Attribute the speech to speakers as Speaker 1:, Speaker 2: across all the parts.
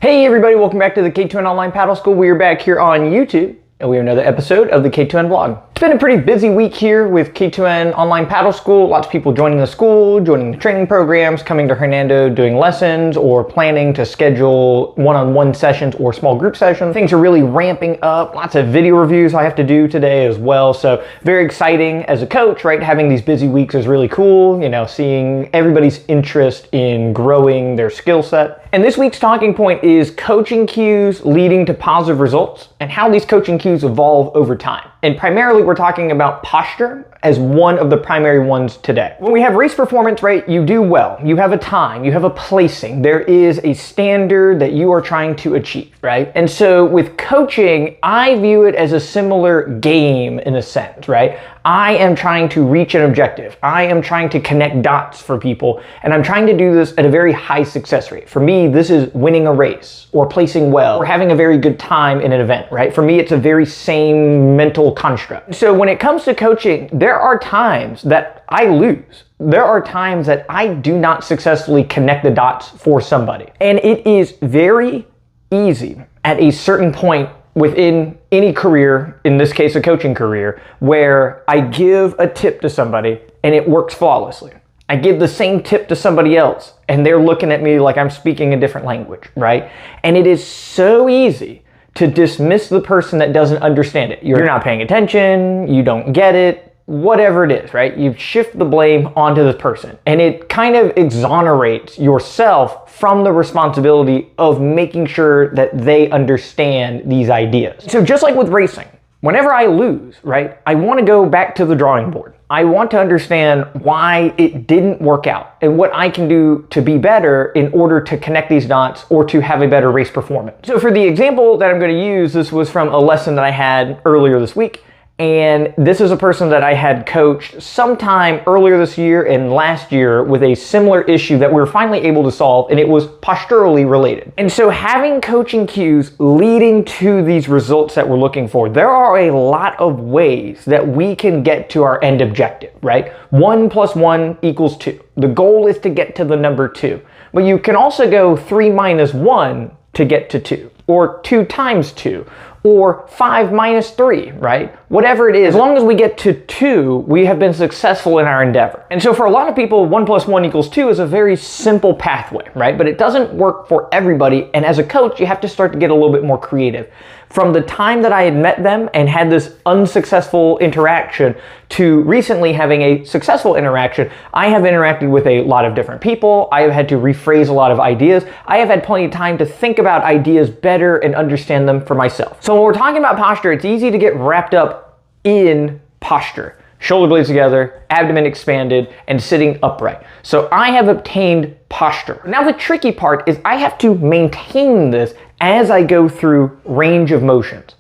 Speaker 1: Hey everybody, welcome back to the K2N Online Paddle School. We are back here on YouTube, and we have another episode of the K2N vlog. It's been a pretty busy week here with K2N Online Paddle School. Lots of people joining the school, joining the training programs, coming to Hernando doing lessons, or planning to schedule one-on-one sessions or small group sessions. Things are really ramping up. Lots of video reviews I have to do today as well. So very exciting as a coach, right? Having these busy weeks is really cool. You know, seeing everybody's interest in growing their skill set. And this week's talking point is coaching cues leading to positive results and how these coaching cues evolve over time. And primarily we're talking about posture as one of the primary ones today. When we have race performance, right, you do well. You have a time, you have a placing. There is a standard that you are trying to achieve, right? And so with coaching, I view it as a similar game in a sense, right? I am trying to reach an objective. I am trying to connect dots for people, and I'm trying to do this at a very high success rate. For me, this is winning a race or placing well or having a very good time in an event, right? For me, it's a very same mental construct. So when it comes to coaching, there are times that I lose. There are times that I do not successfully connect the dots for somebody. And it is very easy at a certain point within any career, in this case a coaching career, where I give a tip to somebody and it works flawlessly. I give the same tip to somebody else and they're looking at me like I'm speaking a different language, right? And it is so easy to dismiss the person that doesn't understand it. You're not paying attention, you don't get it, whatever it is, right? You shift the blame onto this person, and it kind of exonerates yourself from the responsibility of making sure that they understand these ideas. So just like with racing, whenever I lose, right, I want to go back to the drawing board. I want to understand why it didn't work out and what I can do to be better in order to connect these dots or to have a better race performance. So for the example that I'm going to use, this was from a lesson that I had earlier this week. And this is a person that I had coached sometime earlier this year and last year with a similar issue that we were finally able to solve, and it was posturally related. And so having coaching cues leading to these results that we're looking for, there are a lot of ways that we can get to our end objective, right? 1 + 1 = 2. The goal is to get to the number 2. But you can also go 3 - 1 to get to 2, or 2 × 2, or 5 - 3, right? Whatever it is, as long as we get to 2, we have been successful in our endeavor. And so for a lot of people, 1 + 1 = 2 is a very simple pathway, right? But it doesn't work for everybody. And as a coach, you have to start to get a little bit more creative. From the time that I had met them and had this unsuccessful interaction to recently having a successful interaction, I have interacted with a lot of different people. I have had to rephrase a lot of ideas. I have had plenty of time to think about ideas better and understand them for myself. So when we're talking about posture, it's easy to get wrapped up in posture. Shoulder blades together, abdomen expanded, and sitting upright. So I have obtained posture. Now the tricky part is I have to maintain this as I go through range of motions.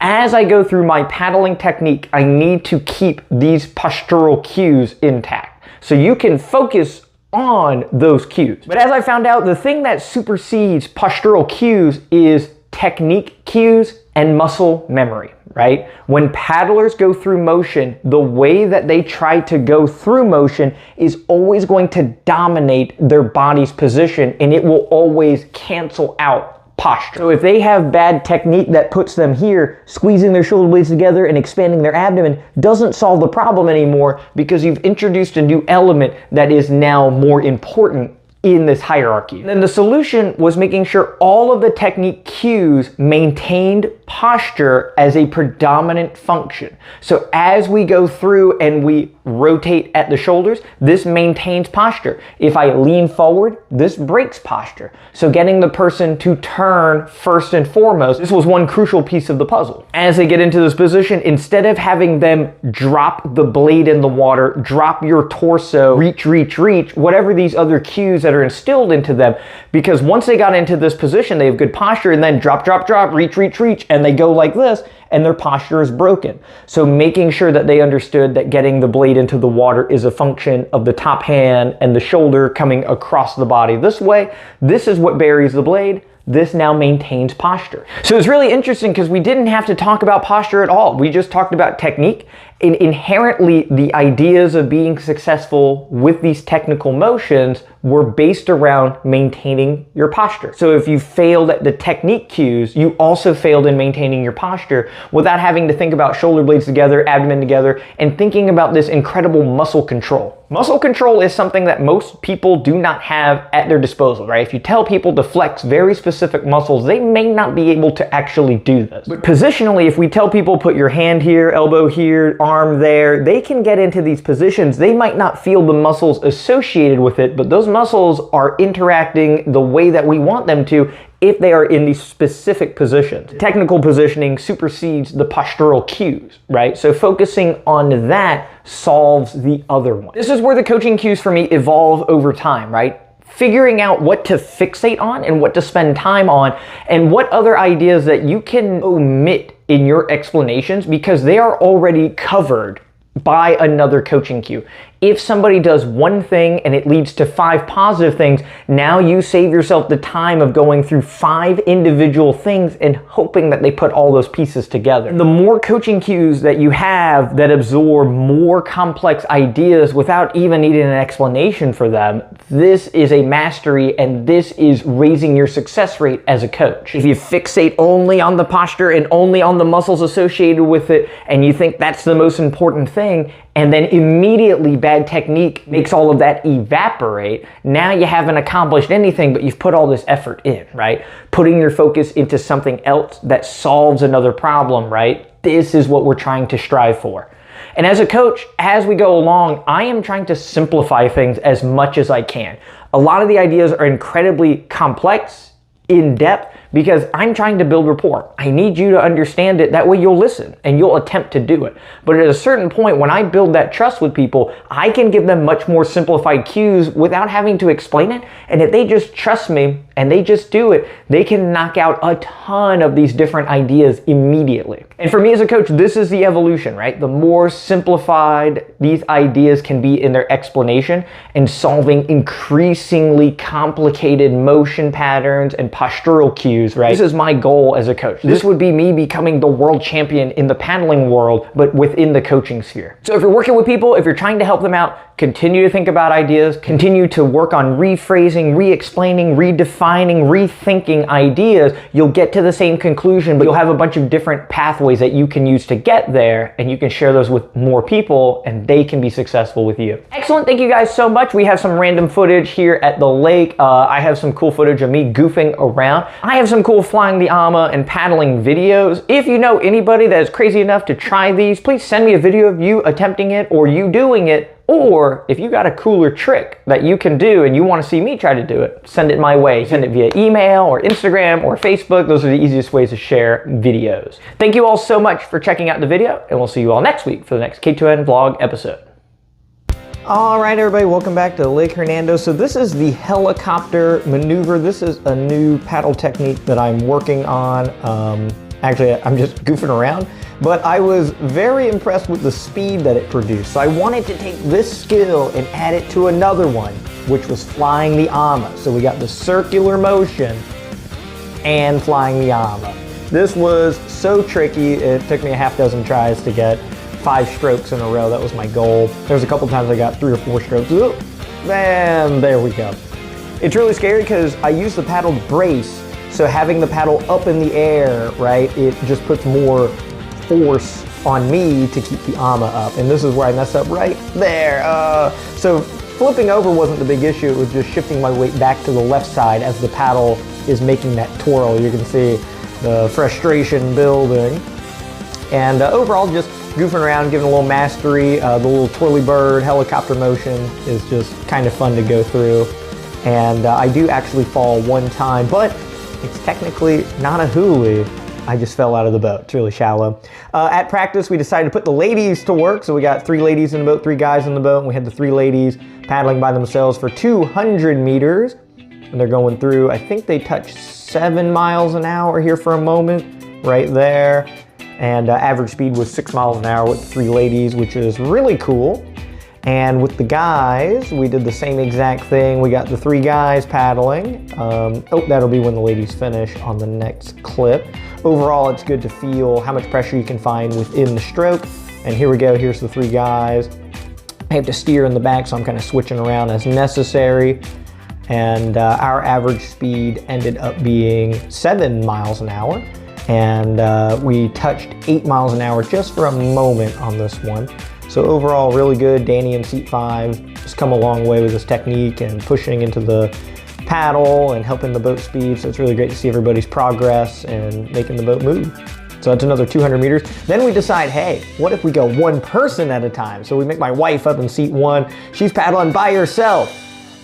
Speaker 1: As I go through my paddling technique, I need to keep these postural cues intact. So you can focus on those cues. But as I found out, the thing that supersedes postural cues is technique cues and muscle memory, right? When paddlers go through motion, the way that they try to go through motion is always going to dominate their body's position, and it will always cancel out posture. So if they have bad technique that puts them here, squeezing their shoulder blades together and expanding their abdomen doesn't solve the problem anymore, because you've introduced a new element that is now more important in this hierarchy. And then the solution was making sure all of the technique cues maintained posture as a predominant function. So as we go through and we rotate at the shoulders, this maintains posture. If I lean forward, this breaks posture. So getting the person to turn first and foremost, this was one crucial piece of the puzzle. As they get into this position, instead of having them drop the blade in the water, drop your torso, reach, whatever these other cues that are instilled into them, because once they got into this position, they have good posture, and then drop, reach, and they go like this, and their posture is broken. So making sure that they understood that getting the blade into the water is a function of the top hand and the shoulder coming across the body this way. This is what buries the blade. this now maintains posture. So it's really interesting because we didn't have to talk about posture at all. We just talked about technique. And inherently, the ideas of being successful with these technical motions were based around maintaining your posture. So if you failed at the technique cues, you also failed in maintaining your posture without having to think about shoulder blades together, abdomen together, and thinking about this incredible muscle control. Muscle control is something that most people do not have at their disposal, right? If you tell people to flex very specific muscles, they may not be able to actually do this. But positionally, if we tell people put your hand here, elbow here, arm there, they can get into these positions. They might not feel the muscles associated with it, but those muscles are interacting the way that we want them to if they are in these specific positions. Technical positioning supersedes the postural cues, right? So focusing on that solves the other one. This is where the coaching cues for me evolve over time, right? Figuring out what to fixate on and what to spend time on, and what other ideas that you can omit in your explanations because they are already covered by another coaching cue. If somebody does one thing and it leads to 5 positive things, now you save yourself the time of going through 5 individual things and hoping that they put all those pieces together. The more coaching cues that you have that absorb more complex ideas without even needing an explanation for them, this is a mastery, and this is raising your success rate as a coach. If you fixate only on the posture and only on the muscles associated with it, and you think that's the most important thing, and then immediately bad technique makes all of that evaporate, now you haven't accomplished anything, but you've put all this effort in, right? Putting your focus into something else that solves another problem, right? This is what we're trying to strive for. And as a coach, as we go along, I am trying to simplify things as much as I can. A lot of the ideas are incredibly complex, in depth, because I'm trying to build rapport. I need you to understand it. That way you'll listen and you'll attempt to do it. But at a certain point, when I build that trust with people, I can give them much more simplified cues without having to explain it. And if they just trust me and they just do it, they can knock out a ton of these different ideas immediately. And for me as a coach, this is the evolution, right? The more simplified these ideas can be in their explanation and solving increasingly complicated motion patterns and postural cues, right? This is my goal as a coach. This would be me becoming the world champion in the paddling world, but within the coaching sphere. So if you're working with people, if you're trying to help them out, continue to think about ideas, continue to work on rephrasing, re-explaining, redefining, rethinking ideas. You'll get to the same conclusion, but you'll have a bunch of different pathways that you can use to get there, and you can share those with more people, and they can be successful with you. Excellent. Thank you guys so much. We have some random footage here at the lake. I have some cool footage of me goofing around. I have some cool flying the ama and paddling videos. If you know anybody that is crazy enough to try these, please send me a video of you attempting it or you doing it. Or if you got a cooler trick that you can do and you want to see me try to do it, send it my way. Send it via email or Instagram or Facebook. Those are the easiest ways to share videos. Thank you all so much for checking out the video, and we'll see you all next week for the next K2N vlog episode. All right, everybody, welcome back to Lake Hernando. So this is the helicopter maneuver. This is a new paddle technique that I'm working on. Actually, I'm just goofing around, but I was very impressed with the speed that it produced. So I wanted to take this skill and add it to another one, which was flying the ama. So we got the circular motion and flying the ama. This was so tricky. It took me a half dozen tries to get 5 strokes in a row. That was my goal. There was a couple times I got 3 or 4 strokes. Ooh, and there we go. It's really scary because I use the paddle to brace. So having the paddle up in the air, right, it just puts more force on me to keep the ama up. And this is where I messed up right there. So flipping over wasn't the big issue. It was just shifting my weight back to the left side as the paddle is making that twirl. You can see the frustration building. And overall, just goofing around, giving a little mastery. The little twirly bird helicopter motion is just kind of fun to go through. And I do actually fall one time, but it's technically not a huli. I just fell out of the boat. It's really shallow. At practice, we decided to put the ladies to work. So we got 3 ladies in the boat, 3 guys in the boat, and we had the 3 ladies paddling by themselves for 200 meters. And they're going through, I think they touched 7 miles an hour here for a moment, right there. And average speed was 6 miles an hour with 3 ladies, which is really cool. And with the guys, we did the same exact thing. We got the 3 guys paddling. That'll be when the ladies finish on the next clip. Overall, it's good to feel how much pressure you can find within the stroke. And here we go, here's the 3 guys. I have to steer in the back, so I'm kind of switching around as necessary. And our average speed ended up being 7 miles an hour. And we touched 8 miles an hour just for a moment on this one. So overall, really good. Danny in seat 5 has come a long way with his technique and pushing into the paddle and helping the boat speed. So it's really great to see everybody's progress and making the boat move. So that's another 200 meters. Then we decide, hey, what if we go 1 person at a time? So we make my wife up in seat 1. She's paddling by herself.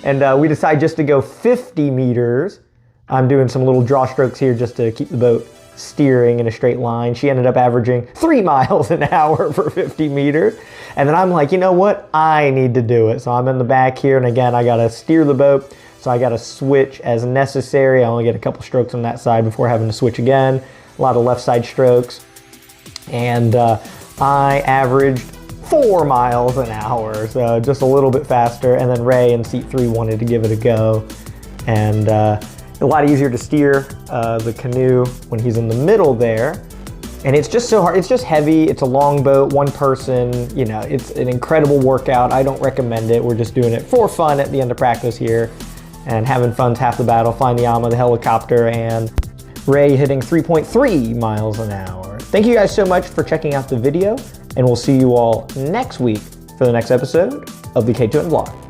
Speaker 1: And we decide just to go 50 meters. I'm doing some little draw strokes here just to keep the boat steering in a straight line. She ended up averaging 3 miles an hour for 50 meters. And then I'm like, you know what? I need to do it. So I'm in the back here. And again, I got to steer the boat. So I got to switch as necessary. I only get a couple strokes on that side before having to switch again. A lot of left side strokes. And I averaged 4 miles an hour, so just a little bit faster. And then Ray in seat 3 wanted to give it a go. And a lot easier to steer the canoe when he's in the middle there. And it's just so hard, it's just heavy, it's a long boat, 1 person, you know, it's an incredible workout. I don't recommend it. We're just doing it for fun at the end of practice here. And having fun's half the battle. Flying the Yama, the helicopter, and Ray hitting 3.3 miles an hour. Thank you guys so much for checking out the video. And we'll see you all next week for the next episode of the K2N vlog.